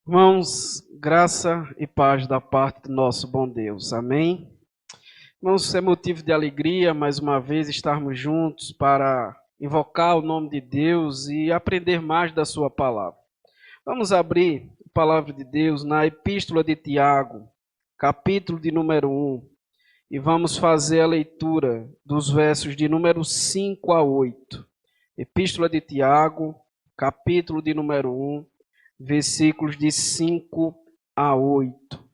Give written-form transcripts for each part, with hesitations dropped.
Irmãos, graça e paz da parte do nosso bom Deus. Amém? Irmãos, é motivo de alegria, mais uma vez, estarmos juntos para invocar o nome de Deus e aprender mais da sua palavra. Vamos abrir a palavra de Deus na Epístola de Tiago, capítulo de número 1, e vamos fazer a leitura dos versos de número 5 a 8. Epístola de Tiago, capítulo de número 1, versículos de 5 a 8.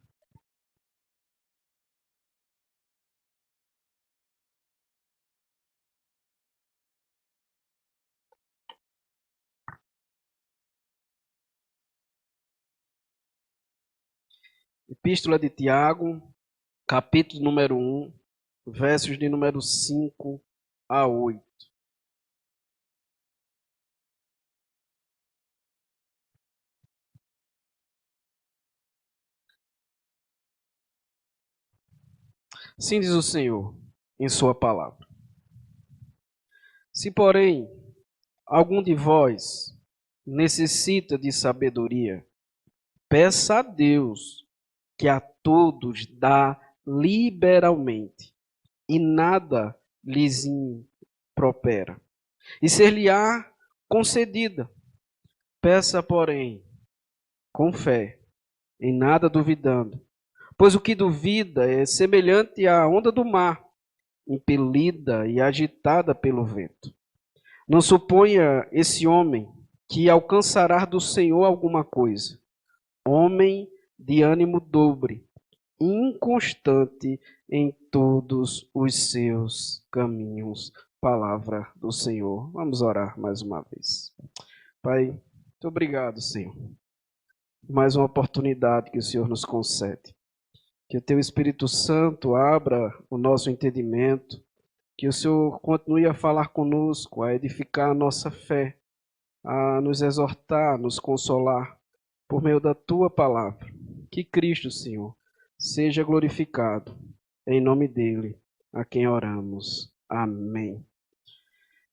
Epístola de Tiago, capítulo número 1, versos de número 5 a 8. Assim diz o Senhor em sua palavra. Se, porém, algum de vós necessita de sabedoria, peça a Deus, que a todos dá liberalmente, e nada lhes impropera, e ser-lhe-á concedida. Peça, porém, com fé, em nada duvidando, pois o que duvida é semelhante à onda do mar, impelida e agitada pelo vento. Não suponha esse homem que alcançará do Senhor alguma coisa. Homem de ânimo dobre, inconstante em todos os seus caminhos. Palavra do Senhor. Vamos orar mais uma vez. Pai, muito obrigado, Senhor. Mais uma oportunidade que o Senhor nos concede. Que o Teu Espírito Santo abra o nosso entendimento, que o Senhor continue a falar conosco, a edificar a nossa fé, a nos exortar, a nos consolar, por meio da Tua palavra. Que Cristo, Senhor, seja glorificado, em nome dEle, a quem oramos. Amém.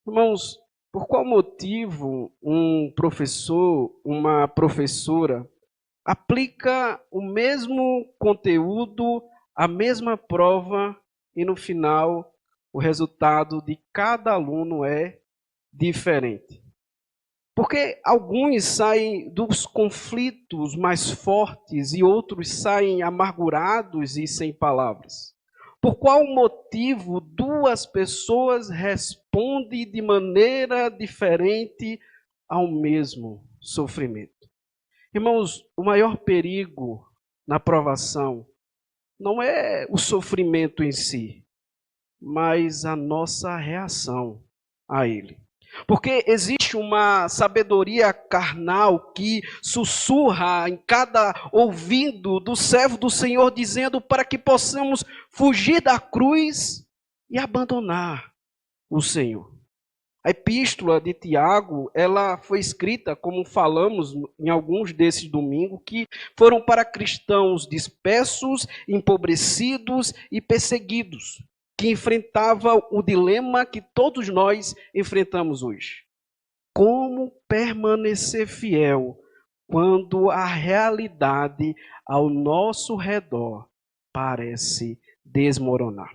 Irmãos, por qual motivo um professor, uma professora, aplica o mesmo conteúdo, a mesma prova, e no final o resultado de cada aluno é diferente? Porque alguns saem dos conflitos mais fortes e outros saem amargurados e sem palavras. Por qual motivo duas pessoas respondem de maneira diferente ao mesmo sofrimento? Irmãos, o maior perigo na provação não é o sofrimento em si, mas a nossa reação a ele. Porque existe uma sabedoria carnal que sussurra em cada ouvido do servo do Senhor, dizendo para que possamos fugir da cruz e abandonar o Senhor. A epístola de Tiago, ela foi escrita, como falamos em alguns desses domingos, que foram para cristãos dispersos, empobrecidos e perseguidos, que enfrentavam o dilema que todos nós enfrentamos hoje. Como permanecer fiel quando a realidade ao nosso redor parece desmoronar?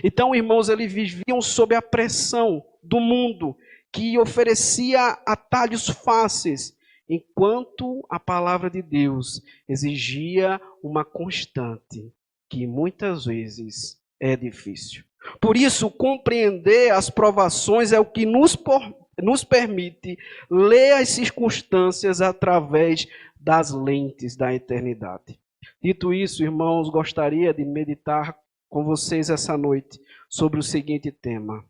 Então, irmãos, eles viviam sob a pressão do mundo, que oferecia atalhos fáceis, enquanto a palavra de Deus exigia uma constante, que muitas vezes é difícil. Por isso, compreender as provações é o que nos permite ler as circunstâncias através das lentes da eternidade. Dito isso, irmãos, gostaria de meditar com vocês essa noite sobre o seguinte tema: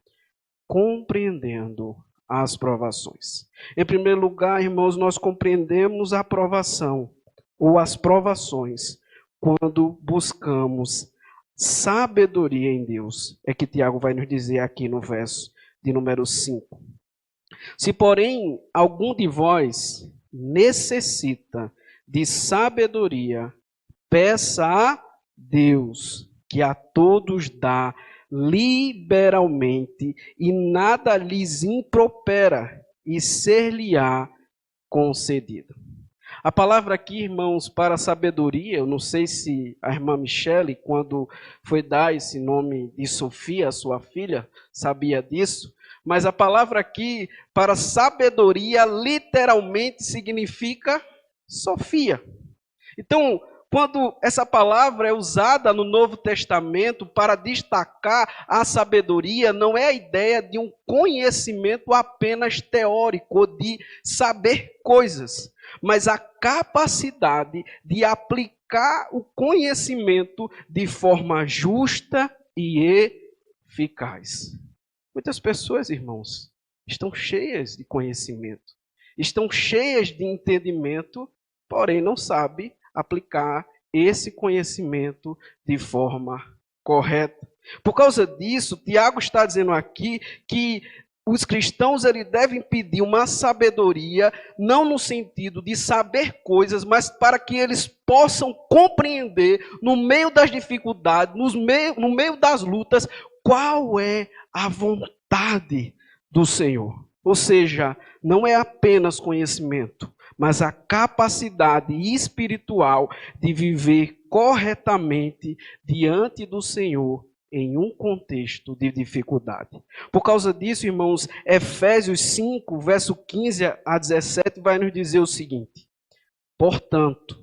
compreendendo as provações. Em primeiro lugar, irmãos, nós compreendemos a provação ou as provações quando buscamos sabedoria em Deus. É que Tiago vai nos dizer aqui no verso de número 5. Se, porém, algum de vós necessita de sabedoria, peça a Deus, que a todos dá liberalmente, e nada lhes impropera, e ser-lhe-á concedido. A palavra aqui, irmãos, para sabedoria, eu não sei se a irmã Michele, quando foi dar esse nome de Sofia, a sua filha, sabia disso, mas a palavra aqui para sabedoria literalmente significa Sofia. Então, quando essa palavra é usada no Novo Testamento para destacar a sabedoria, não é a ideia de um conhecimento apenas teórico, de saber coisas, mas a capacidade de aplicar o conhecimento de forma justa e eficaz. Muitas pessoas, irmãos, estão cheias de conhecimento, estão cheias de entendimento, porém não sabem aplicar esse conhecimento de forma correta. Por causa disso, Tiago está dizendo aqui que os cristãos devem pedir uma sabedoria, não no sentido de saber coisas, mas para que eles possam compreender, no meio das dificuldades, no meio das lutas, qual é a vontade do Senhor. Ou seja, não é apenas conhecimento, mas a capacidade espiritual de viver corretamente diante do Senhor em um contexto de dificuldade. Por causa disso, irmãos, Efésios 5, verso 15 a 17, vai nos dizer o seguinte: portanto,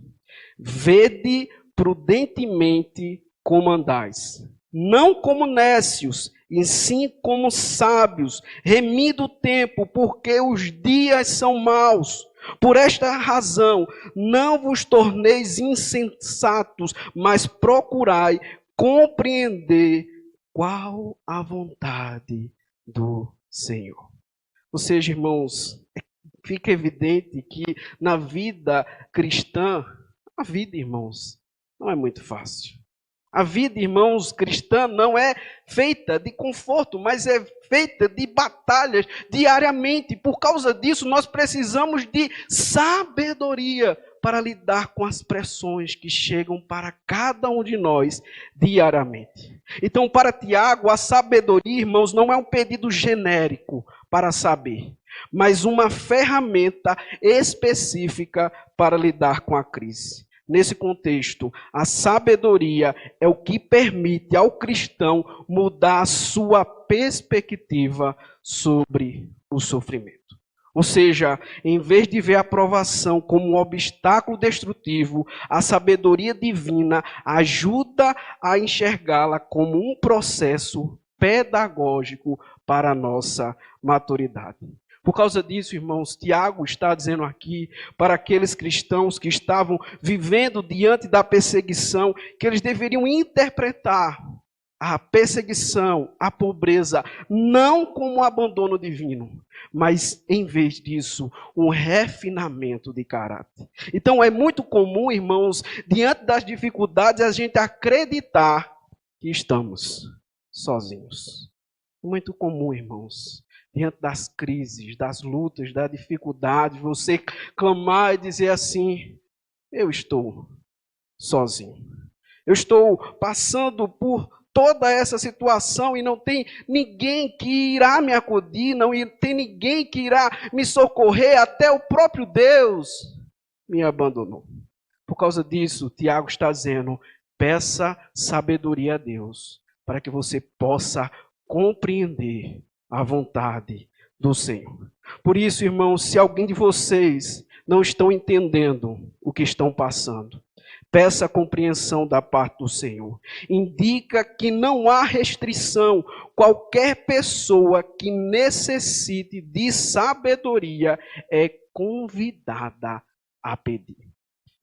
vede prudentemente como andais, não como nécios, e sim como sábios, remindo o tempo, porque os dias são maus. Por esta razão, não vos torneis insensatos, mas procurai compreender qual a vontade do Senhor. Ou seja, irmãos, fica evidente que na vida cristã, a vida, irmãos, não é muito fácil. A vida, irmãos, cristã não é feita de conforto, mas é feita de batalhas diariamente. Por causa disso, nós precisamos de sabedoria para lidar com as pressões que chegam para cada um de nós diariamente. Então, para Tiago, a sabedoria, irmãos, não é um pedido genérico para saber, mas uma ferramenta específica para lidar com a crise. Nesse contexto, a sabedoria é o que permite ao cristão mudar a sua perspectiva sobre o sofrimento. Ou seja, em vez de ver a provação como um obstáculo destrutivo, a sabedoria divina ajuda a enxergá-la como um processo pedagógico para a nossa maturidade. Por causa disso, irmãos, Tiago está dizendo aqui para aqueles cristãos que estavam vivendo diante da perseguição, que eles deveriam interpretar a perseguição, a pobreza, não como um abandono divino, mas, em vez disso, um refinamento de caráter. Então, é muito comum, irmãos, diante das dificuldades, a gente acreditar que estamos sozinhos. Muito comum, irmãos, diante das crises, das lutas, das dificuldades, você clamar e dizer assim: eu estou sozinho. Eu estou passando por toda essa situação e não tem ninguém que irá me acudir, não tem ninguém que irá me socorrer, até o próprio Deus me abandonou. Por causa disso, Tiago está dizendo: peça sabedoria a Deus, para que você possa compreender a vontade do Senhor. Por isso, irmãos, se alguém de vocês não estão entendendo o que estão passando, peça a compreensão da parte do Senhor. Indica que não há restrição. Qualquer pessoa que necessite de sabedoria é convidada a pedir.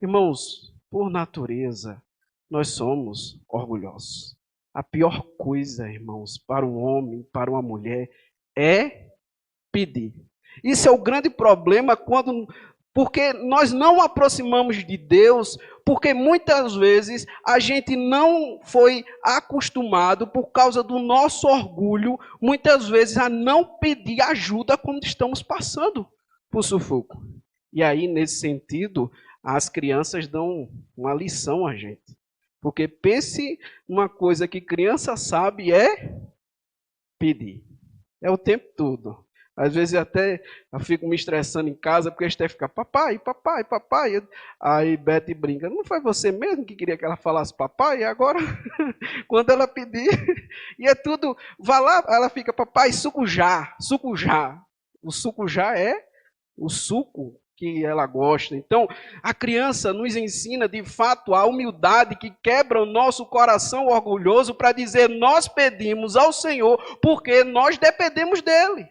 Irmãos, por natureza, nós somos orgulhosos. A pior coisa, irmãos, para um homem, para uma mulher, é pedir. Isso é o grande problema porque nós não aproximamos de Deus, porque muitas vezes a gente não foi acostumado, por causa do nosso orgulho, muitas vezes a não pedir ajuda quando estamos passando por sufoco. E aí, nesse sentido, as crianças dão uma lição a gente. Porque pense uma coisa que criança sabe é pedir. É o tempo todo. Às vezes até eu fico me estressando em casa, porque a Esther fica, papai, papai, papai. Aí Betty brinca, não foi você mesmo que queria que ela falasse papai? E agora, quando ela pedir, e é tudo, vá lá, ela fica, papai, suco já, suco já. O suco já é o suco que ela gosta. Então, a criança nos ensina, de fato, a humildade que quebra o nosso coração orgulhoso para dizer, nós pedimos ao Senhor porque nós dependemos dele.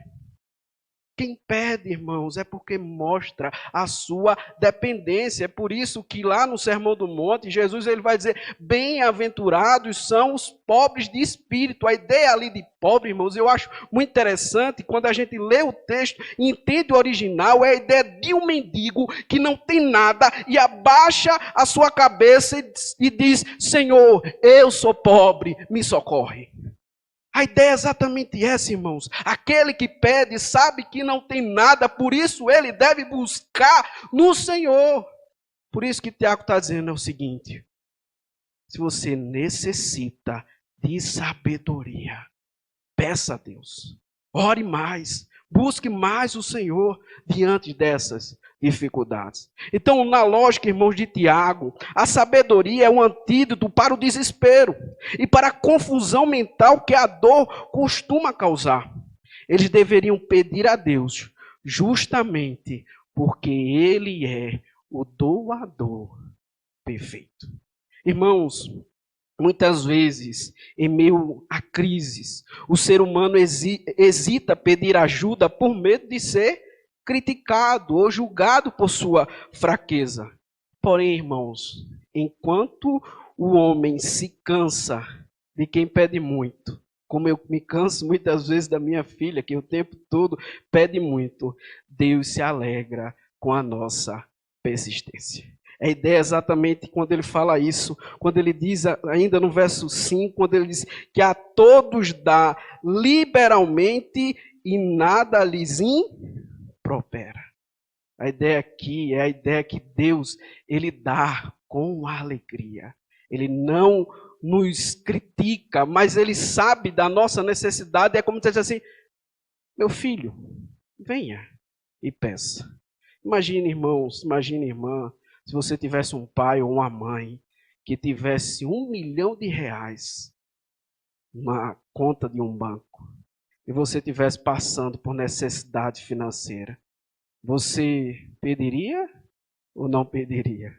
Quem pede, irmãos, é porque mostra a sua dependência. É por isso que lá no Sermão do Monte, Jesus ele vai dizer, bem-aventurados são os pobres de espírito. A ideia ali de pobre, irmãos, eu acho muito interessante, quando a gente lê o texto e entende o original, é a ideia de um mendigo que não tem nada e abaixa a sua cabeça e diz, Senhor, eu sou pobre, me socorre. A ideia é exatamente essa, irmãos. Aquele que pede sabe que não tem nada, por isso ele deve buscar no Senhor. Por isso que Tiago está dizendo é o seguinte: se você necessita de sabedoria, peça a Deus. Ore mais, busque mais o Senhor diante dessas dificuldades. Então, na lógica, irmãos, de Tiago, a sabedoria é um antídoto para o desespero e para a confusão mental que a dor costuma causar. Eles deveriam pedir a Deus justamente porque Ele é o doador perfeito. Irmãos, muitas vezes, em meio a crises, o ser humano hesita pedir ajuda por medo de ser criticado ou julgado por sua fraqueza. Porém, irmãos, enquanto o homem se cansa de quem pede muito, como eu me canso muitas vezes da minha filha, que o tempo todo pede muito, Deus se alegra com a nossa persistência. A ideia é exatamente quando ele fala isso, quando ele diz, ainda no verso 5, quando ele diz que a todos dá liberalmente e nada lhes impropera. A ideia aqui é a ideia que Deus, ele dá com alegria. Ele não nos critica, mas ele sabe da nossa necessidade. É como se diz assim, meu filho, venha e peça. Imagine, irmãos, imagine, irmã, se você tivesse um pai ou uma mãe que tivesse R$1 milhão na conta de um banco e você estivesse passando por necessidade financeira, você pediria ou não pediria?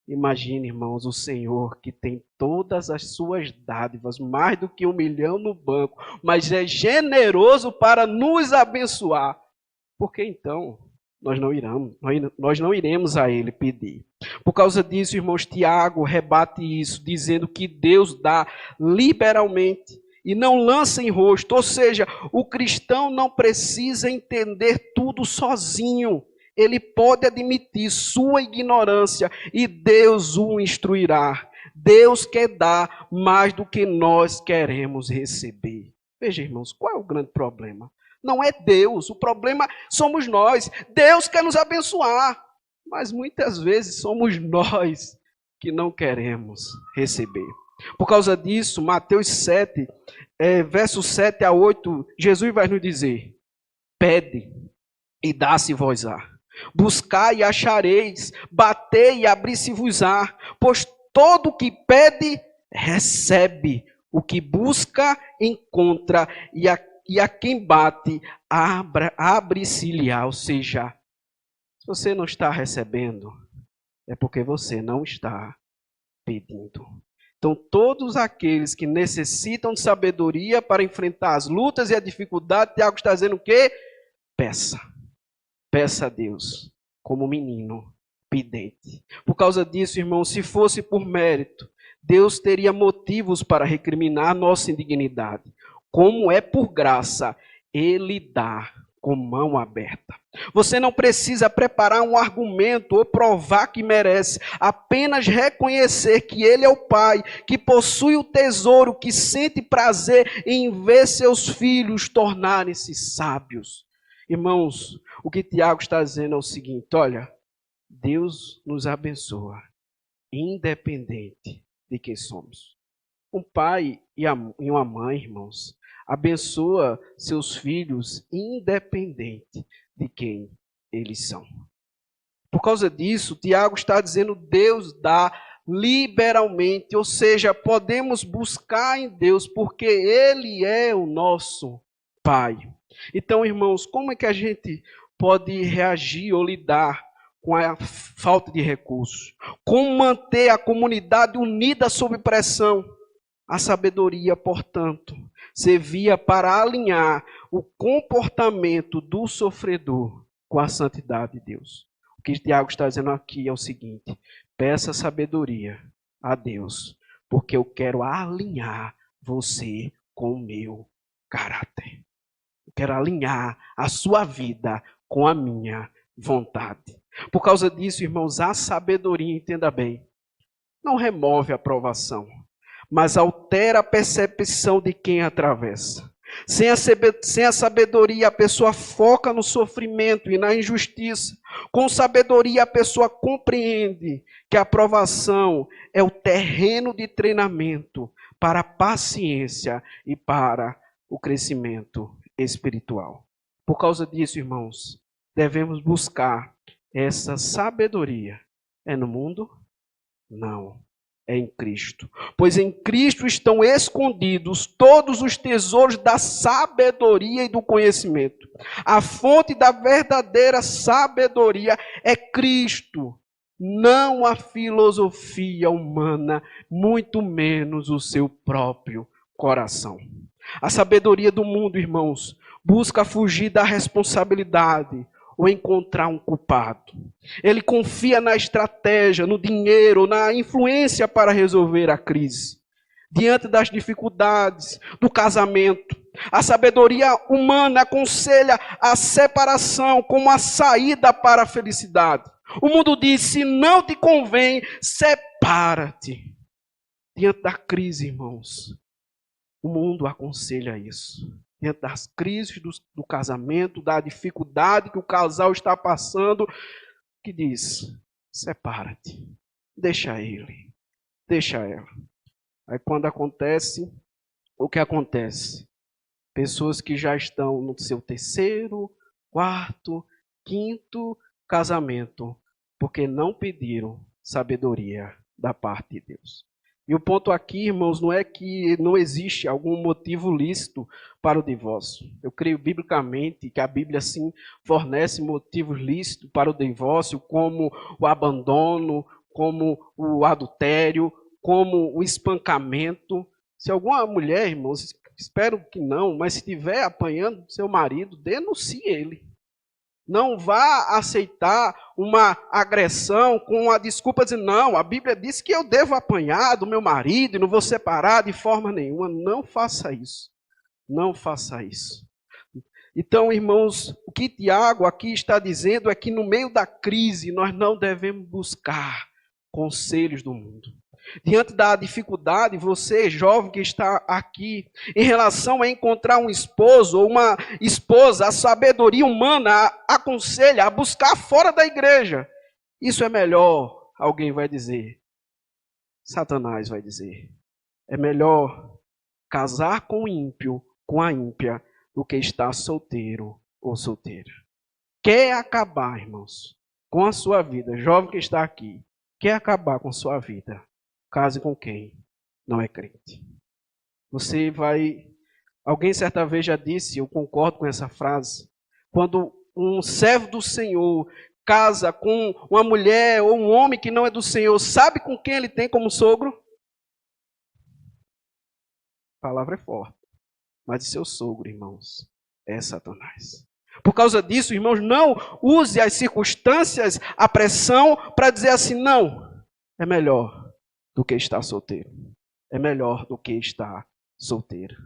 Imagine, irmãos, o Senhor que tem todas as suas dádivas, mais do que 1 milhão no banco, mas é generoso para nos abençoar. Por que então nós não iremos a ele pedir? Por causa disso, irmãos, Tiago rebate isso, dizendo que Deus dá liberalmente e não lança em rosto. Ou seja, o cristão não precisa entender tudo sozinho. Ele pode admitir sua ignorância e Deus o instruirá. Deus quer dar mais do que nós queremos receber. Veja, irmãos, qual é o grande problema? Não é Deus, o problema somos nós. Deus quer nos abençoar, mas muitas vezes somos nós que não queremos receber. Por causa disso, Mateus 7, versos 7 a 8, Jesus vai nos dizer, pede e dá-se-vos-á. Buscai e achareis, batei e abri-se-vos-á, pois todo o que pede, recebe, o que busca, encontra, e a quem bate, abre-se-lhe-á. Ou seja, se você não está recebendo, é porque você não está pedindo. Então, todos aqueles que necessitam de sabedoria para enfrentar as lutas e a dificuldade, Tiago está dizendo o quê? Peça. Peça a Deus, como menino pedente. Por causa disso, irmão, se fosse por mérito, Deus teria motivos para recriminar nossa indignidade. Como é por graça, Ele dá com mão aberta. Você não precisa preparar um argumento ou provar que merece, apenas reconhecer que Ele é o Pai, que possui o tesouro, que sente prazer em ver seus filhos tornarem-se sábios. Irmãos, o que Tiago está dizendo é o seguinte, olha, Deus nos abençoa, independente de quem somos. Um pai e uma mãe, irmãos, abençoa seus filhos independente de quem eles são. Por causa disso, Tiago está dizendo, Deus dá liberalmente, ou seja, podemos buscar em Deus, porque Ele é o nosso Pai. Então, irmãos, como é que a gente pode reagir ou lidar com a falta de recursos? Como manter a comunidade unida sob pressão? A sabedoria, portanto, servia para alinhar o comportamento do sofredor com a santidade de Deus. O que Tiago está dizendo aqui é o seguinte: peça sabedoria a Deus, porque eu quero alinhar você com o meu caráter. Eu quero alinhar a sua vida com a minha vontade. Por causa disso, irmãos, a sabedoria, entenda bem, não remove a aprovação, mas altera a percepção de quem atravessa. Sem a sabedoria, a pessoa foca no sofrimento e na injustiça. Com sabedoria, a pessoa compreende que a aprovação é o terreno de treinamento para a paciência e para o crescimento espiritual. Por causa disso, irmãos, devemos buscar essa sabedoria. É no mundo? Não. É em Cristo. Pois em Cristo estão escondidos todos os tesouros da sabedoria e do conhecimento. A fonte da verdadeira sabedoria é Cristo, não a filosofia humana, muito menos o seu próprio coração. A sabedoria do mundo, irmãos, busca fugir da responsabilidade ou encontrar um culpado. Ele confia na estratégia, no dinheiro, na influência para resolver a crise. Diante das dificuldades do casamento, a sabedoria humana aconselha a separação como a saída para a felicidade. O mundo diz, se não te convém, separa-te. Diante da crise, irmãos, o mundo aconselha isso. Diante das crises do casamento, da dificuldade que o casal está passando, que diz, separa-te, deixa ele, deixa ela. Aí quando acontece, o que acontece? Pessoas que já estão no seu terceiro, quarto, quinto casamento, porque não pediram sabedoria da parte de Deus. E o ponto aqui, irmãos, não é que não existe algum motivo lícito para o divórcio. Eu creio biblicamente que a Bíblia, sim, fornece motivos lícitos para o divórcio, como o abandono, como o adultério, como o espancamento. Se alguma mulher, irmãos, espero que não, mas se estiver apanhando seu marido, denuncie ele. Não vá aceitar uma agressão com a desculpa de não, a Bíblia diz que eu devo apanhar do meu marido e não vou separar de forma nenhuma. Não faça isso. Não faça isso. Então, irmãos, o que Tiago aqui está dizendo é que no meio da crise nós não devemos buscar conselhos do mundo. Diante da dificuldade, você, jovem que está aqui, em relação a encontrar um esposo ou uma esposa, a sabedoria humana aconselha a buscar fora da igreja. Isso é melhor, alguém vai dizer. Satanás vai dizer. É melhor casar com o ímpio, com a ímpia, do que estar solteiro ou solteira. Quer acabar, irmãos, com a sua vida, jovem que está aqui, quer acabar com sua vida, case com quem não é crente. Você vai... Alguém certa vez já disse, eu concordo com essa frase, quando um servo do Senhor casa com uma mulher ou um homem que não é do Senhor, sabe com quem ele tem como sogro? A palavra é forte. Mas o seu sogro, irmãos, é Satanás. Por causa disso, irmãos, não use as circunstâncias, a pressão, para dizer assim, não, é melhor do que estar solteiro. É melhor do que estar solteiro.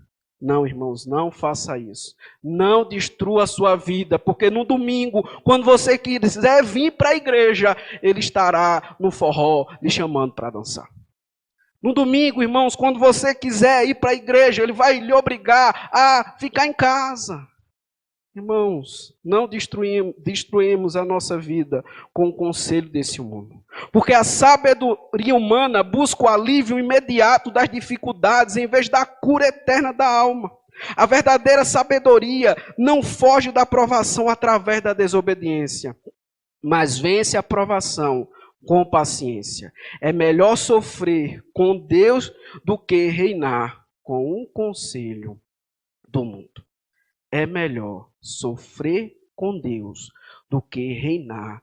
Não, irmãos, não faça isso. Não destrua a sua vida, porque no domingo, quando você quiser vir para a igreja, ele estará no forró lhe chamando para dançar. No domingo, irmãos, quando você quiser ir para a igreja, ele vai lhe obrigar a ficar em casa. Irmãos, não destruímos a nossa vida com o conselho desse mundo. Porque a sabedoria humana busca o alívio imediato das dificuldades em vez da cura eterna da alma. A verdadeira sabedoria não foge da provação através da desobediência, mas vence a provação com paciência. É melhor sofrer com Deus do que reinar com um conselho do mundo. É melhor sofrer com Deus do que reinar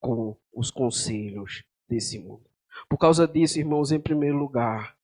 com os conselhos desse mundo. Por causa disso, irmãos, em primeiro lugar,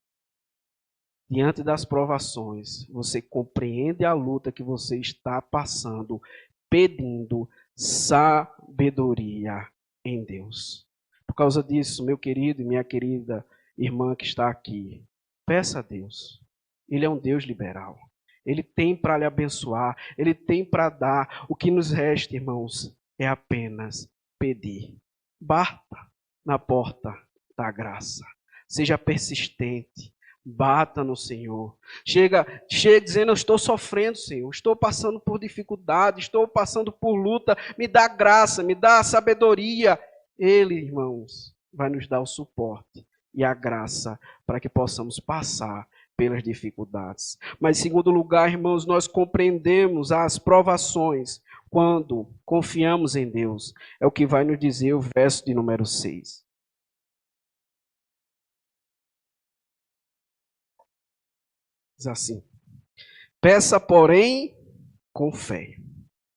diante das provações, você compreende a luta que você está passando, pedindo sabedoria em Deus. Por causa disso, meu querido e minha querida irmã que está aqui, peça a Deus. Ele é um Deus liberal. Ele tem para lhe abençoar, Ele tem para dar. O que nos resta, irmãos, é apenas pedir. Bata na porta da graça. Seja persistente. Bata no Senhor. Chega dizendo, eu estou sofrendo, Senhor. Estou passando por dificuldade, estou passando por luta. Me dá graça, me dá sabedoria. Ele, irmãos, vai nos dar o suporte e a graça para que possamos passar pelas dificuldades. Mas, em segundo lugar, irmãos, nós compreendemos as provações quando confiamos em Deus. É o que vai nos dizer o verso de número 6. Diz assim: peça, porém, com fé,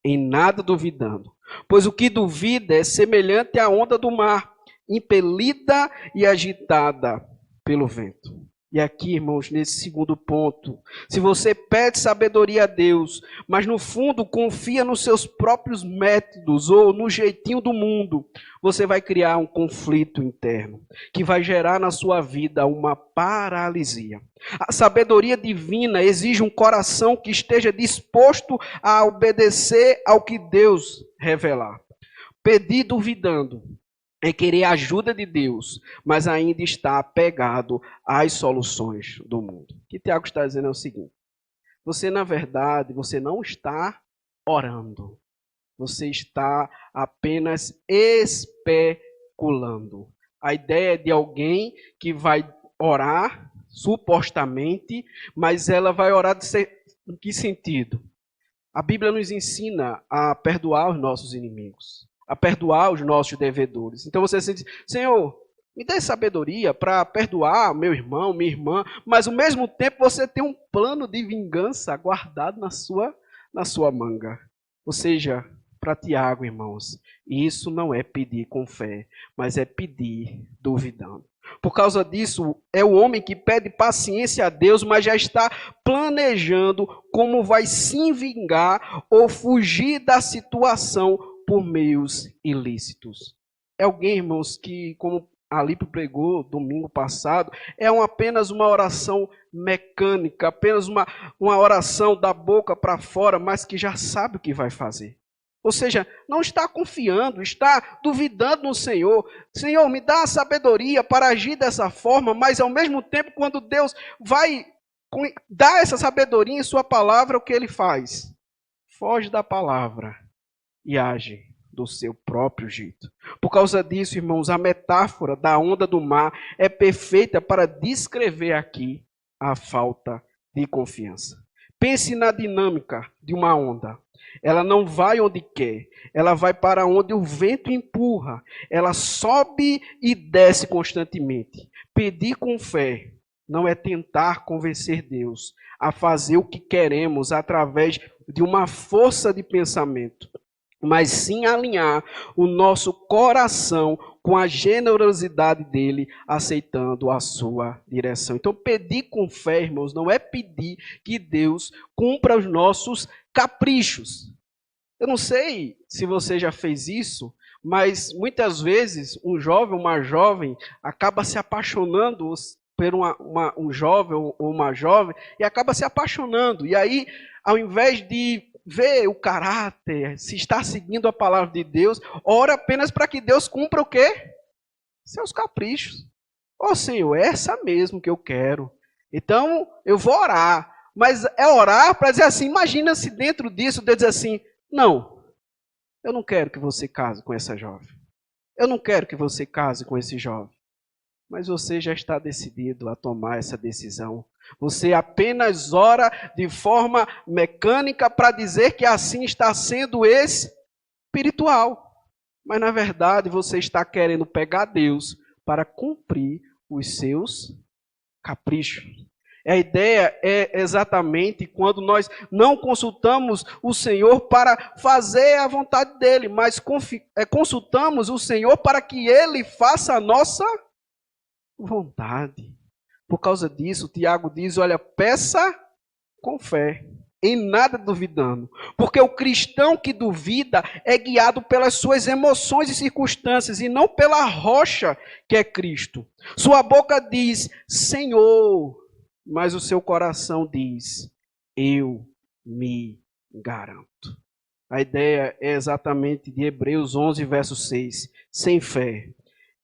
em nada duvidando, pois o que duvida é semelhante à onda do mar, impelida e agitada pelo vento. E aqui, irmãos, nesse segundo ponto, se você pede sabedoria a Deus, mas no fundo confia nos seus próprios métodos ou no jeitinho do mundo, você vai criar um conflito interno que vai gerar na sua vida uma paralisia. A sabedoria divina exige um coração que esteja disposto a obedecer ao que Deus revelar. Pedir duvidando é querer a ajuda de Deus, mas ainda está apegado às soluções do mundo. O que Tiago está dizendo é o seguinte: você, na verdade, você não está orando. Você está apenas especulando. A ideia é de alguém que vai orar, supostamente, mas ela vai orar em que sentido? A Bíblia nos ensina a perdoar os nossos inimigos, a perdoar os nossos devedores. Então você diz, Senhor, me dê sabedoria para perdoar meu irmão, minha irmã, mas ao mesmo tempo você tem um plano de vingança guardado na sua manga. Ou seja, para Tiago, irmãos, isso não é pedir com fé, mas é pedir duvidando. Por causa disso, é o homem que pede paciência a Deus, mas já está planejando como vai se vingar ou fugir da situação por meios ilícitos. É alguém, irmãos, que, como Alípio pregou domingo passado, é apenas uma oração mecânica, apenas uma oração da boca para fora, mas que já sabe o que vai fazer. Ou seja, não está confiando, está duvidando no Senhor. Senhor, me dá a sabedoria para agir dessa forma, mas ao mesmo tempo, quando Deus vai dar essa sabedoria em sua palavra, o que ele faz? Foge da palavra e age do seu próprio jeito. Por causa disso, irmãos, a metáfora da onda do mar é perfeita para descrever aqui a falta de confiança. Pense na dinâmica de uma onda. Ela não vai onde quer, ela vai para onde o vento empurra. Ela sobe e desce constantemente. Pedir com fé não é tentar convencer Deus a fazer o que queremos através de uma força de pensamento, mas sim alinhar o nosso coração com a generosidade dele, aceitando a sua direção. Então, pedir com fé, irmãos, não é pedir que Deus cumpra os nossos caprichos. Eu não sei se você já fez isso, mas muitas vezes um jovem, uma jovem, acaba se apaixonando por um jovem ou uma jovem e acaba se apaixonando. E aí, ao invés de ver o caráter, se está seguindo a palavra de Deus, ora apenas para que Deus cumpra o quê? Seus caprichos. Ó Senhor, é essa mesmo que eu quero. Então, eu vou orar. Mas é orar para dizer assim, imagina se dentro disso Deus diz assim, não, eu não quero que você case com essa jovem. Eu não quero que você case com esse jovem. mas você já está decidido a tomar essa decisão. Você apenas ora de forma mecânica para dizer que assim está sendo espiritual. Mas na verdade você está querendo pegar Deus para cumprir os seus caprichos. A ideia é exatamente quando nós não consultamos o Senhor para fazer a vontade dele, mas consultamos o Senhor para que ele faça a nossa vontade. Por causa disso, Tiago diz, olha, peça com fé, em nada duvidando. Porque o cristão que duvida é guiado pelas suas emoções e circunstâncias e não pela rocha que é Cristo. Sua boca diz, Senhor, mas o seu coração diz, eu me garanto. A ideia é exatamente de Hebreus 11, verso 6. Sem fé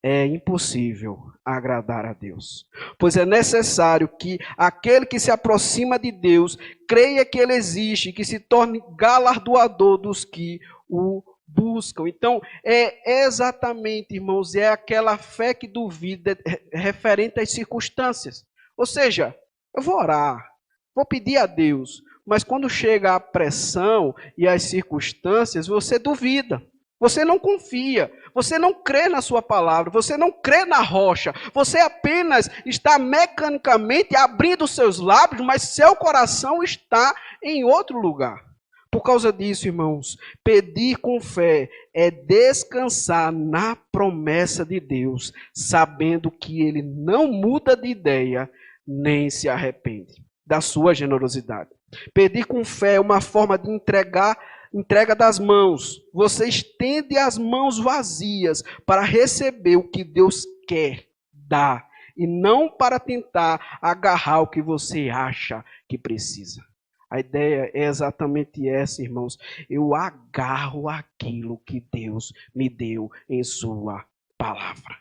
é impossível agradar a Deus. Pois é necessário que aquele que se aproxima de Deus creia que ele existe, que se torne galardoador dos que o buscam. Então, é exatamente, irmãos, é aquela fé que duvida referente às circunstâncias. Ou seja, eu vou orar, vou pedir a Deus, mas quando chega a pressão e as circunstâncias, você duvida. Você não confia, você não crê na sua palavra, você não crê na rocha, você apenas está mecanicamente abrindo seus lábios, mas seu coração está em outro lugar. Por causa disso, irmãos, pedir com fé é descansar na promessa de Deus, sabendo que Ele não muda de ideia, nem se arrepende da sua generosidade. Pedir com fé é uma forma de entrega das mãos. Você estende as mãos vazias para receber o que Deus quer dar e não para tentar agarrar o que você acha que precisa. A ideia é exatamente essa, irmãos. Eu agarro aquilo que Deus me deu em sua palavra,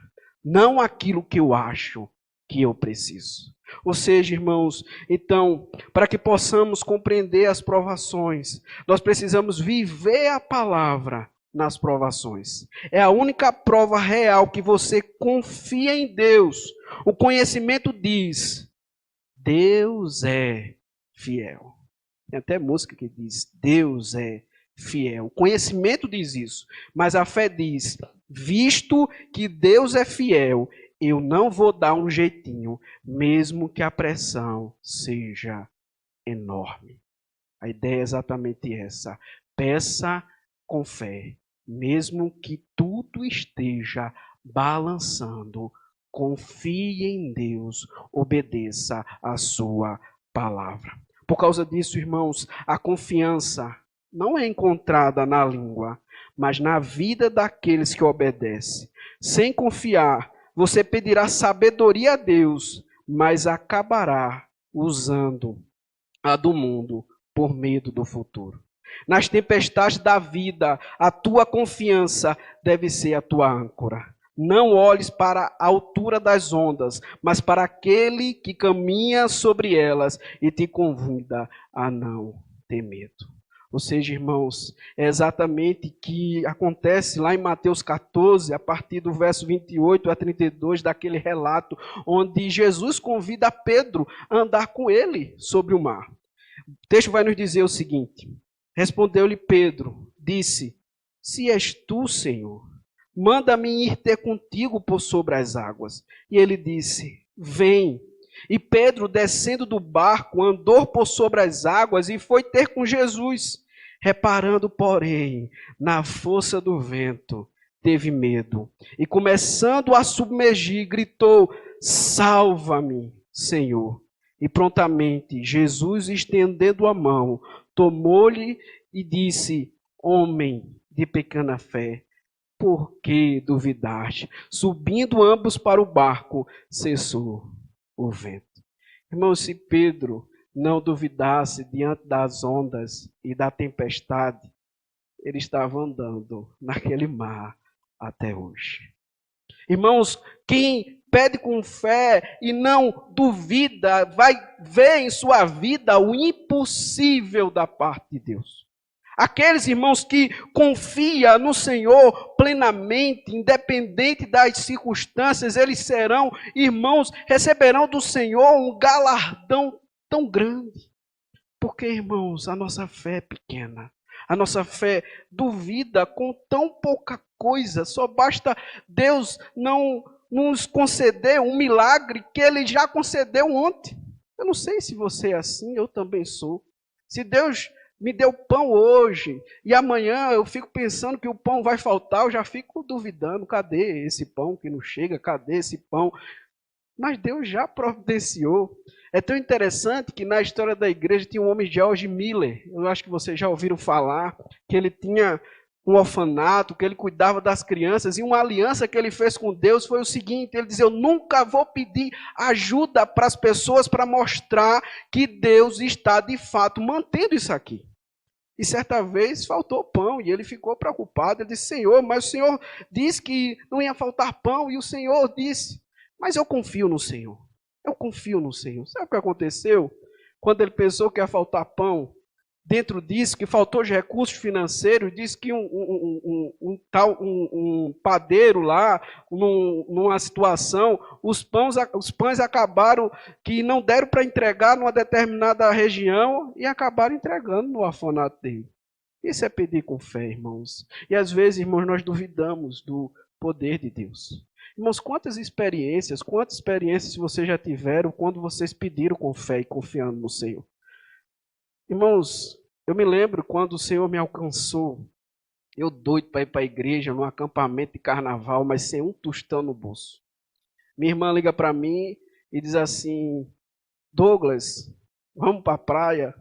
não aquilo que eu acho que eu preciso. Ou seja, irmãos, então, para que possamos compreender as provações, nós precisamos viver a palavra nas provações. É a única prova real que você confia em Deus. O conhecimento diz, Deus é fiel. Tem até música que diz, Deus é fiel. O conhecimento diz isso, mas a fé diz, visto que Deus é fiel, eu não vou dar um jeitinho, mesmo que a pressão seja enorme. A ideia é exatamente essa. Peça com fé, mesmo que tudo esteja balançando, confie em Deus, obedeça a sua palavra. Por causa disso, irmãos, a confiança não é encontrada na língua, mas na vida daqueles que obedecem. Sem confiar, você pedirá sabedoria a Deus, mas acabará usando a do mundo por medo do futuro. Nas tempestades da vida, a tua confiança deve ser a tua âncora. Não olhes para a altura das ondas, mas para aquele que caminha sobre elas e te convida a não ter medo. Ou seja, irmãos, é exatamente o que acontece lá em Mateus 14, a partir do verso 28 a 32, daquele relato, onde Jesus convida Pedro a andar com ele sobre o mar. O texto vai nos dizer o seguinte, respondeu-lhe Pedro, disse, se és tu, Senhor, manda-me ir ter contigo por sobre as águas. E ele disse, vem. E Pedro, descendo do barco, andou por sobre as águas e foi ter com Jesus. Reparando, porém, na força do vento, teve medo. E começando a submergir, gritou, salva-me, Senhor. E prontamente, Jesus, estendendo a mão, tomou-lhe e disse, homem de pequena fé, por que duvidaste? Subindo ambos para o barco, cessou o vento. Irmão, se Pedro não duvidasse diante das ondas e da tempestade, ele estava andando naquele mar até hoje. Irmãos, quem pede com fé e não duvida, vai ver em sua vida o impossível da parte de Deus. Aqueles irmãos que confiam no Senhor plenamente, independente das circunstâncias, eles serão, irmãos, receberão do Senhor um galardão tão grande. Porque, irmãos, a nossa fé é pequena. A nossa fé duvida com tão pouca coisa. Só basta Deus não nos conceder um milagre que Ele já concedeu ontem. Eu não sei se você é assim, eu também sou. Se Deus me deu pão hoje e amanhã eu fico pensando que o pão vai faltar, eu já fico duvidando, cadê esse pão que não chega, cadê esse pão? Mas Deus já providenciou. É tão interessante que na história da igreja tinha um homem, George Miller, eu acho que vocês já ouviram falar, que ele tinha um orfanato, que ele cuidava das crianças, e uma aliança que ele fez com Deus foi o seguinte, ele dizia, eu nunca vou pedir ajuda para as pessoas para mostrar que Deus está de fato mantendo isso aqui. E certa vez faltou pão, e ele ficou preocupado, ele disse, Senhor, mas o Senhor disse que não ia faltar pão, e o Senhor disse, mas eu confio no Senhor, eu confio no Senhor. Sabe o que aconteceu? Quando ele pensou que ia faltar pão, dentro disso, que faltou de recursos financeiros, disse que um padeiro lá, numa situação, os pães acabaram, que não deram para entregar numa determinada região, e acabaram entregando no orfanato dele. Isso é pedir com fé, irmãos. E às vezes, irmãos, nós duvidamos do poder de Deus. Irmãos, quantas experiências vocês já tiveram quando vocês pediram com fé e confiando no Senhor? Irmãos, eu me lembro quando o Senhor me alcançou, eu doido para ir para a igreja, num acampamento de carnaval, mas sem um tostão no bolso. Minha irmã liga para mim e diz assim, Douglas, vamos para a praia?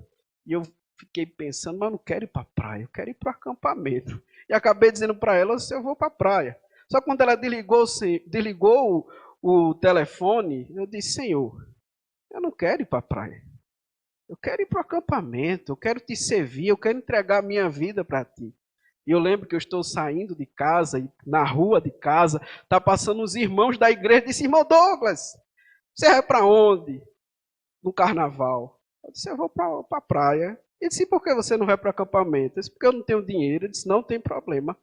E eu fiquei pensando, mas eu não quero ir para a praia, eu quero ir para o acampamento. E acabei dizendo para ela, eu vou para a praia. Só que quando ela desligou o telefone, eu disse, Senhor, eu não quero ir para a praia. Eu quero ir para o acampamento, eu quero te servir, eu quero entregar a minha vida para ti. E eu lembro que eu estou saindo de casa, e na rua de casa, está passando os irmãos da igreja, e disse, irmão Douglas, você vai para onde? No carnaval. Eu disse, eu vou para a praia. Ele disse, por que você não vai para o acampamento? Eu disse, porque eu não tenho dinheiro. Ele disse, não tem problema,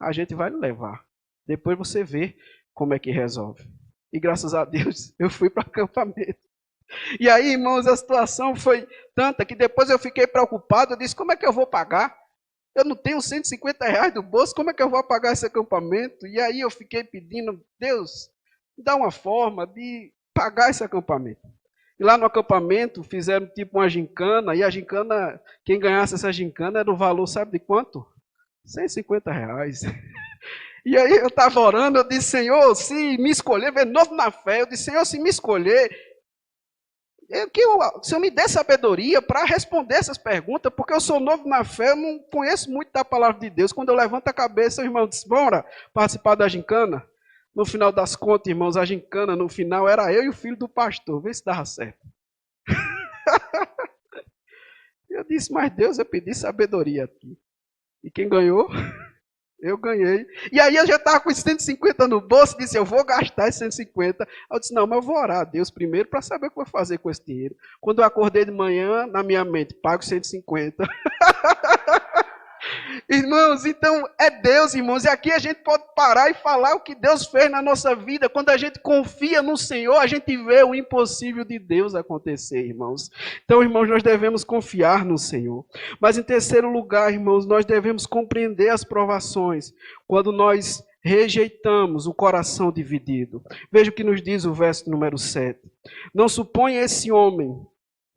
a gente vai lhe levar. Depois você vê como é que resolve. E graças a Deus, eu fui para o acampamento. E aí, irmãos, a situação foi tanta que depois eu fiquei preocupado. Eu disse, como é que eu vou pagar? Eu não tenho R$150 do bolso, como é que eu vou pagar esse acampamento? E aí eu fiquei pedindo, Deus, dá uma forma de pagar esse acampamento. E lá no acampamento fizeram tipo uma gincana, e a gincana, quem ganhasse essa gincana era o valor, sabe de quanto? R$150. E aí eu estava orando, eu disse, Senhor, se me escolher, de novo na fé, eu disse, Senhor, se me escolher, o Senhor me dê sabedoria para responder essas perguntas, porque eu sou novo na fé, eu não conheço muito da palavra de Deus. Quando eu levanto a cabeça, o irmão disse, bora participar da gincana. No final das contas, irmãos, a gincana, no final, era eu e o filho do pastor. Vê se dava certo. Eu disse, mas Deus, eu pedi sabedoria aqui. E quem ganhou? Eu ganhei. E aí eu já estava com 150 no bolso, disse, eu vou gastar esses 150. Eu disse, não, mas eu vou orar a Deus primeiro para saber o que eu vou fazer com esse dinheiro. Quando eu acordei de manhã, na minha mente, pago 150. Irmãos, então é Deus, irmãos, e aqui a gente pode parar e falar o que Deus fez na nossa vida. Quando a gente confia no Senhor, a gente vê o impossível de Deus acontecer, irmãos. Então, irmãos, nós devemos confiar no Senhor. Mas em terceiro lugar, irmãos, nós devemos compreender as provações quando nós rejeitamos o coração dividido. Veja o que nos diz o verso número 7. Não suponha esse homem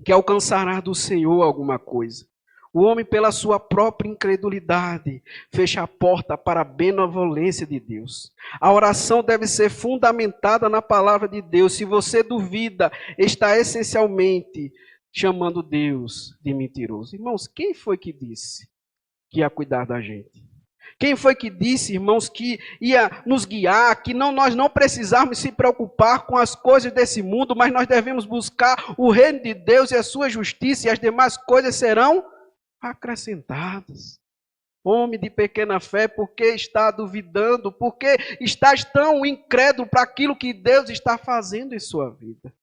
que alcançará do Senhor alguma coisa. O homem, pela sua própria incredulidade, fecha a porta para a benevolência de Deus. A oração deve ser fundamentada na palavra de Deus. Se você duvida, está essencialmente chamando Deus de mentiroso. Irmãos, quem foi que disse que ia cuidar da gente? Quem foi que disse, irmãos, que ia nos guiar, que nós não precisamos se preocupar com as coisas desse mundo, mas nós devemos buscar o reino de Deus e a sua justiça, e as demais coisas serão acrescentadas. Homem de pequena fé, porque está duvidando, porque estás tão incrédulo para aquilo que Deus está fazendo em sua vida.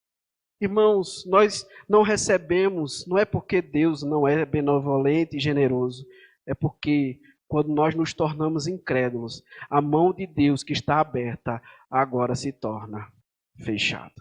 Irmãos, nós não recebemos, não é porque Deus não é benevolente e generoso, É porque quando nós nos tornamos incrédulos, a mão de Deus que está aberta agora se torna fechada.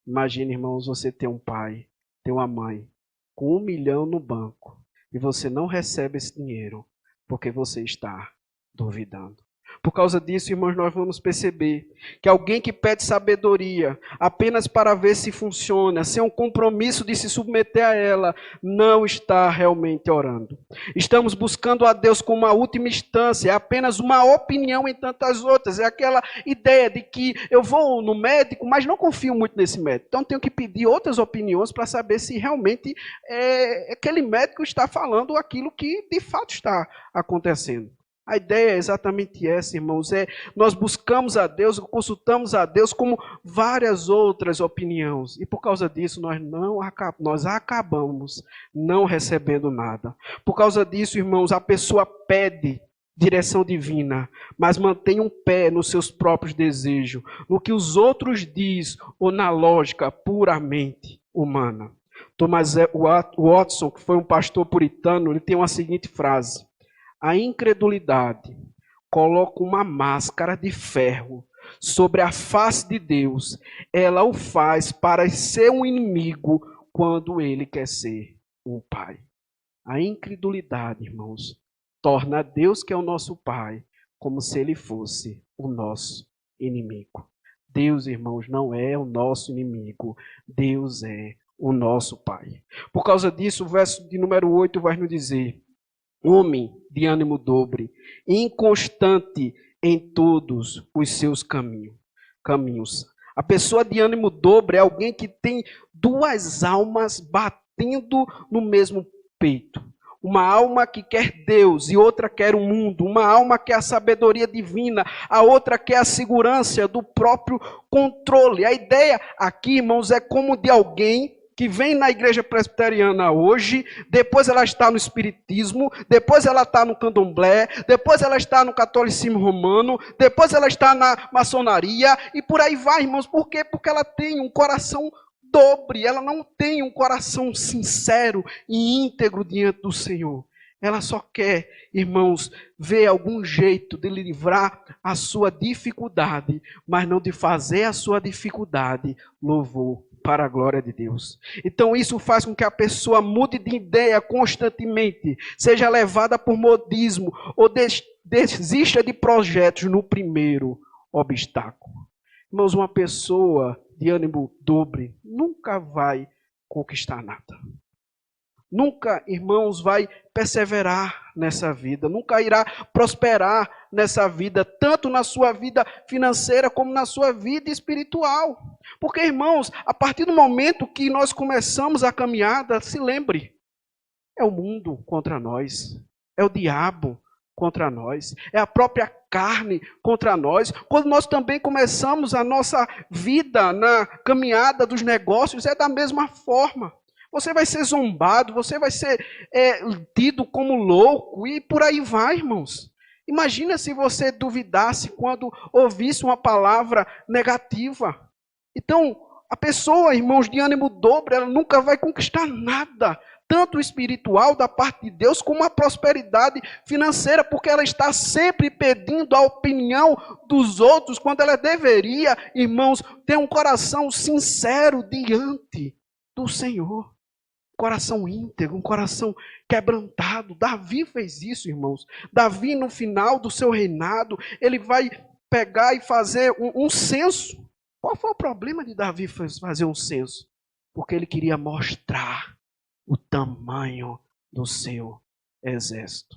Imagine, irmãos, você ter um pai, ter uma mãe com 1 milhão no banco e você não recebe esse dinheiro porque você está duvidando. Por causa disso, irmãos, nós vamos perceber que alguém que pede sabedoria apenas para ver se funciona, sem um compromisso de se submeter a ela, não está realmente orando. Estamos buscando a Deus como uma última instância, é apenas uma opinião em tantas outras. É aquela ideia de que eu vou no médico, mas não confio muito nesse médico. Então tenho que pedir outras opiniões para saber se realmente aquele médico está falando aquilo que de fato está acontecendo. A ideia é exatamente essa, irmãos, nós buscamos a Deus, consultamos a Deus como várias outras opiniões, e por causa disso nós acabamos não recebendo nada. Por causa disso, irmãos, a pessoa pede direção divina, mas mantém um pé nos seus próprios desejos, no que os outros diz, ou na lógica puramente humana. Thomas Watson, que foi um pastor puritano, ele tem uma seguinte frase: a incredulidade coloca uma máscara de ferro sobre a face de Deus. Ela o faz parecer um inimigo quando ele quer ser um pai. A incredulidade, irmãos, torna Deus, que é o nosso pai, como se ele fosse o nosso inimigo. Deus, irmãos, não é o nosso inimigo. Deus é o nosso pai. Por causa disso, o verso de número 8 vai nos dizer: homem de ânimo dobre, inconstante em todos os seus caminhos. A pessoa de ânimo dobre é alguém que tem duas almas batendo no mesmo peito. Uma alma que quer Deus e outra quer o mundo. Uma alma que quer a sabedoria divina, a outra quer a segurança do próprio controle. A ideia aqui, irmãos, é como de alguém que vem na igreja presbiteriana hoje, depois ela está no espiritismo, depois ela está no candomblé, depois ela está no catolicismo romano, depois ela está na maçonaria, e por aí vai, irmãos. Por quê? Porque ela tem um coração dobre, ela não tem um coração sincero e íntegro diante do Senhor. Ela só quer, irmãos, ver algum jeito de livrar a sua dificuldade, mas não de fazer a sua dificuldade louvor para a glória de Deus. Então isso faz com que a pessoa mude de ideia constantemente, seja levada por modismo ou desista de projetos no primeiro obstáculo. Irmãos, uma pessoa de ânimo dobre nunca vai conquistar nada. Nunca, irmãos, vai perseverar nessa vida, nunca irá prosperar nessa vida, tanto na sua vida financeira como na sua vida espiritual. Porque, irmãos, a partir do momento que nós começamos a caminhada, se lembre, é o mundo contra nós, é o diabo contra nós, é a própria carne contra nós. Quando nós também começamos a nossa vida na caminhada dos negócios, é da mesma forma. Você vai ser zombado, você vai ser tido como louco e por aí vai, irmãos. Imagina se você duvidasse quando ouvisse uma palavra negativa. Então, a pessoa, irmãos, de ânimo dobre, ela nunca vai conquistar nada, tanto espiritual da parte de Deus, como a prosperidade financeira, porque ela está sempre pedindo a opinião dos outros, quando ela deveria, irmãos, ter um coração sincero diante do Senhor. Coração íntegro, um coração quebrantado. Davi fez isso, irmãos. Davi, no final do seu reinado, ele vai pegar e fazer um censo. Qual foi o problema de Davi fazer um censo? Porque ele queria mostrar o tamanho do seu exército.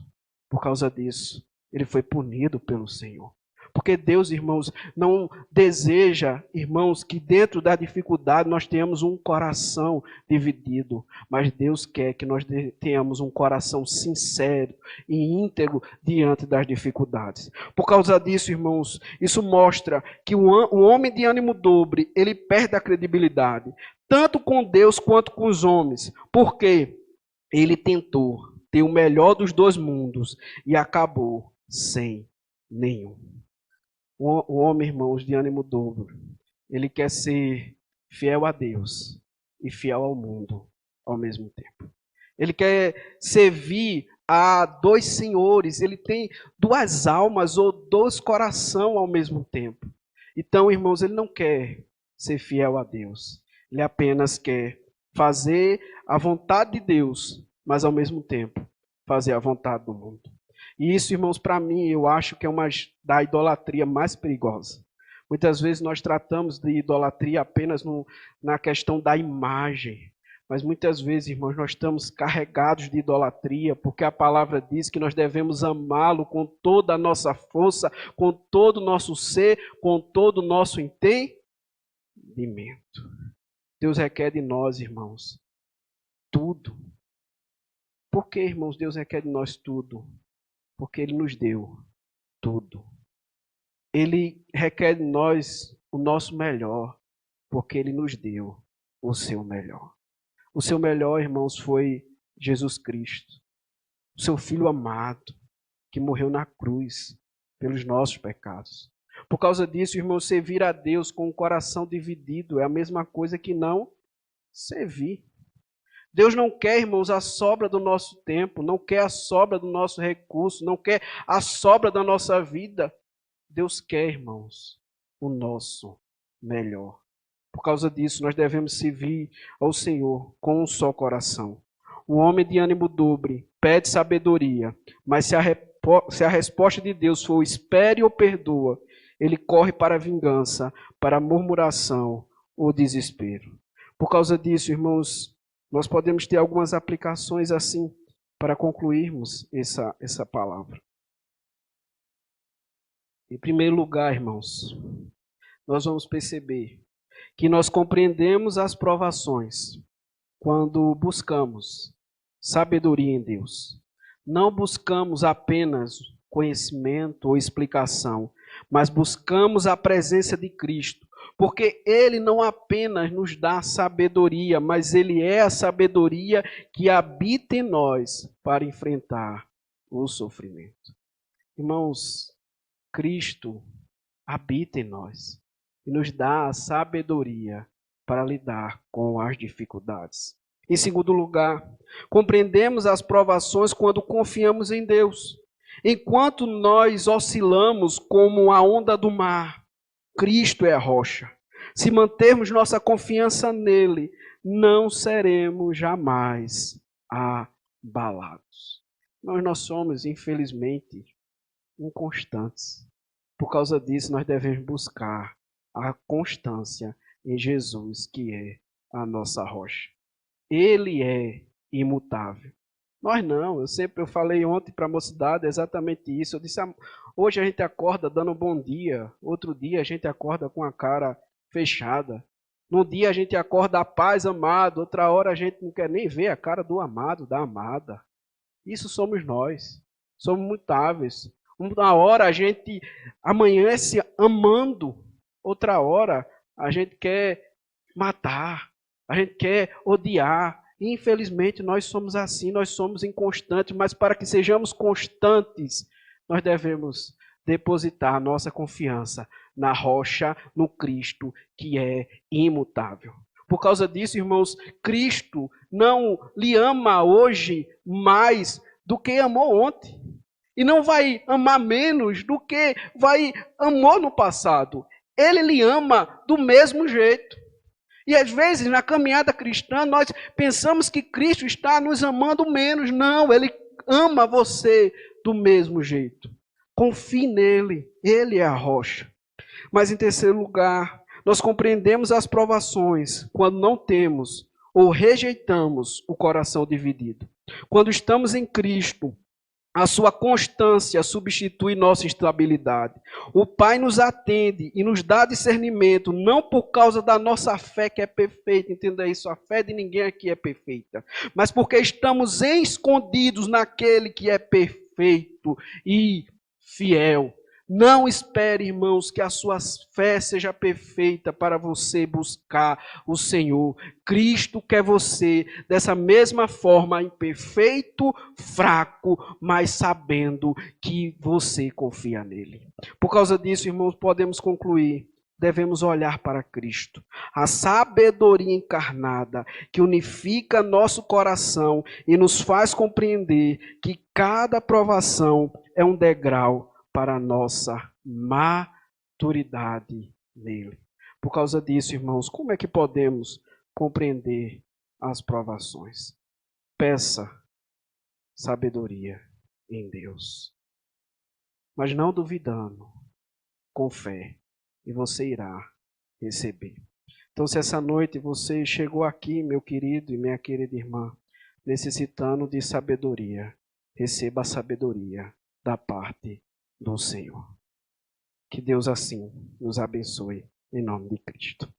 Por causa disso, ele foi punido pelo Senhor. Porque Deus, irmãos, não deseja, irmãos, que dentro da dificuldade nós tenhamos um coração dividido. Mas Deus quer que nós tenhamos um coração sincero e íntegro diante das dificuldades. Por causa disso, irmãos, isso mostra que o homem de ânimo dobre, ele perde a credibilidade, tanto com Deus quanto com os homens. Porque ele tentou ter o melhor dos dois mundos e acabou sem nenhum. O homem, irmãos, de ânimo dobro, ele quer ser fiel a Deus e fiel ao mundo ao mesmo tempo. Ele quer servir há dois senhores, ele tem duas almas ou dois corações ao mesmo tempo. Então, irmãos, ele não quer ser fiel a Deus. Ele apenas quer fazer a vontade de Deus, mas ao mesmo tempo fazer a vontade do mundo. E isso, irmãos, para mim, eu acho que é uma da idolatria mais perigosa. Muitas vezes nós tratamos de idolatria apenas na questão da imagem. Mas muitas vezes, irmãos, nós estamos carregados de idolatria, porque a palavra diz que nós devemos amá-lo com toda a nossa força, com todo o nosso ser, com todo o nosso entendimento. Deus requer de nós, irmãos, tudo. Por que, irmãos, Deus requer de nós tudo? Porque Ele nos deu tudo. Ele requer de nós o nosso melhor, porque Ele nos deu o seu melhor. O seu melhor, irmãos, foi Jesus Cristo, o seu Filho amado, que morreu na cruz pelos nossos pecados. Por causa disso, irmãos, servir a Deus com o coração dividido é a mesma coisa que não servir. Deus não quer, irmãos, a sobra do nosso tempo, não quer a sobra do nosso recurso, não quer a sobra da nossa vida. Deus quer, irmãos, o nosso melhor. Por causa disso, nós devemos servir ao Senhor com um só coração. O homem de ânimo dobre pede sabedoria, mas se a resposta de Deus for espere ou perdoa, ele corre para a vingança, para a murmuração ou desespero. Por causa disso, irmãos, nós podemos ter algumas aplicações assim para concluirmos essa palavra. Em primeiro lugar, irmãos, nós vamos perceber que nós compreendemos as provações quando buscamos sabedoria em Deus. Não buscamos apenas conhecimento ou explicação, mas buscamos a presença de Cristo, porque Ele não apenas nos dá sabedoria, mas Ele é a sabedoria que habita em nós para enfrentar o sofrimento. Irmãos, Cristo habita em nós e nos dá a sabedoria para lidar com as dificuldades. Em segundo lugar, compreendemos as provações quando confiamos em Deus. Enquanto nós oscilamos como a onda do mar, Cristo é a rocha. Se mantermos nossa confiança nele, não seremos jamais abalados. Nós somos, infelizmente, inconstantes. Por causa disso, nós devemos buscar a constância em Jesus, que é a nossa rocha. Ele é imutável. Nós não. Eu falei ontem para a mocidade exatamente isso. Eu disse, hoje a gente acorda dando um bom dia, outro dia a gente acorda com a cara fechada. Num dia a gente acorda a paz, amado, outra hora a gente não quer nem ver a cara do amado, da amada. Isso somos nós. Somos mutáveis. Uma hora a gente amanhece amando, outra hora a gente quer matar, a gente quer odiar. Infelizmente nós somos assim, nós somos inconstantes, mas para que sejamos constantes, nós devemos depositar a nossa confiança na rocha, no Cristo, que é imutável. Por causa disso, irmãos, Cristo não lhe ama hoje mais do que amou ontem. E não vai amar menos do que amou no passado. Ele lhe ama do mesmo jeito. E às vezes, na caminhada cristã, nós pensamos que Cristo está nos amando menos. Não, Ele ama você do mesmo jeito. Confie nele, Ele é a rocha. Mas em terceiro lugar, nós compreendemos as provações quando não temos ou rejeitamos o coração dividido. Quando estamos em Cristo, a sua constância substitui nossa instabilidade. O Pai nos atende e nos dá discernimento, não por causa da nossa fé que é perfeita, entenda isso, a fé de ninguém aqui é perfeita, mas porque estamos escondidos naquele que é perfeito e fiel. Não espere, irmãos, que a sua fé seja perfeita para você buscar o Senhor. Cristo quer você dessa mesma forma, imperfeito, fraco, mas sabendo que você confia nele. Por causa disso, irmãos, podemos concluir devemos olhar para Cristo, a sabedoria encarnada que unifica nosso coração e nos faz compreender que cada provação é um degrau para a nossa maturidade nele. Por causa disso, irmãos, como é que podemos compreender as provações? Peça sabedoria em Deus, mas não duvidando, com fé, e você irá receber. Então, se essa noite você chegou aqui, meu querido e minha querida irmã, necessitando de sabedoria, receba a sabedoria da parte do Senhor. Que Deus assim nos abençoe, em nome de Cristo.